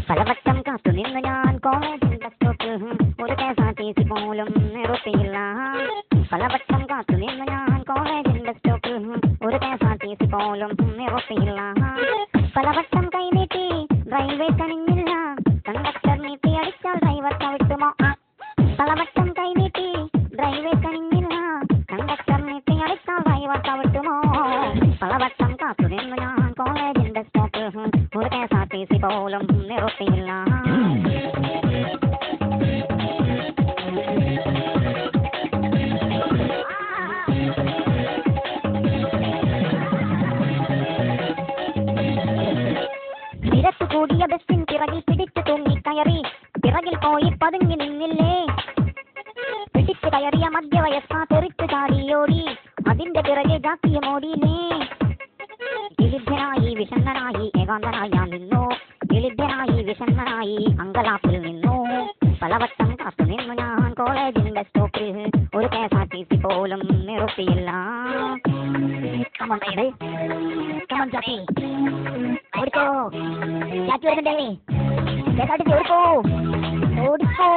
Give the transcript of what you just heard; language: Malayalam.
പലവട്ടം കാത്തു നിന്ന് ഞാൻ കോളേജിൽ ബസ് സ്റ്റോപ്പിൽ ഒരു KSRTC പോലും നിർത്തിയില്ല. പലവട്ടം കാത്തു നിന്ന് ഞാൻ കോളേജിൽ ബസ് സ്റ്റോപ്പിൽ ഒരു KSRTC പോലും നിർത്തിയില്ല. പലവട്ടം കൈനീട്ടി റെയിൽവേ കനിഞ്ഞില്ല. കണ്ടക്ടർ നീട്ടി അടിച്ചാൽ ഡ്രൈവർ ചവിട്ടുമോ? പലവട്ടം കൈനീട്ടി റെയിൽവേ കനിഞ്ഞില്ല. കണ്ടക്ടർ നീട്ടി അടിച്ചാൽ ഡ്രൈവർ ചവിട്ടുമോ? പലവട്ടം കാത്തു നിന്ന് ഞാൻ കോളേജിൽ ബസ് സ്റ്റോപ്പിൽ ഒരു KSRTC പോലും നിർത്തിയില്ല. നിരത്തു കൂടിയ ബസ്സിൻ പിറകിൽ പിടിച്ചു തൂങ്ങിക്കയറി. പിറകിൽ പോയി പതുങ്ങി നിന്നില്ലേ? പിടിച്ചു കയറിയ മധ്യവയസ്ക തെറിച്ചു ചാടിയോടി. അതിന്റെ പിറകെ ജാക്കിയും ഓടിയില്ലേ? വിലിഭ്യനായി വിഷണ്ണനായി ഏകാന്തനായി ഞാൻ നിന്നു. വിലിഭ്യനായി വിഷണ്ണനായി അങ്കലാപ്പിൽ നിന്നു. പലവട്ടം കാത്തു നിന്നു ഞാൻ കോളേജിൽ ബസ് സ്റ്റോപ്പിൽ ഒരു KSRTC പോലും നിർത്തിയില്ല. ഓടിക്കോ, ചാറ്റി വരുന്നുണ്ടേ. KSRTC ഓടിക്കോ, ഓടിക്കോ.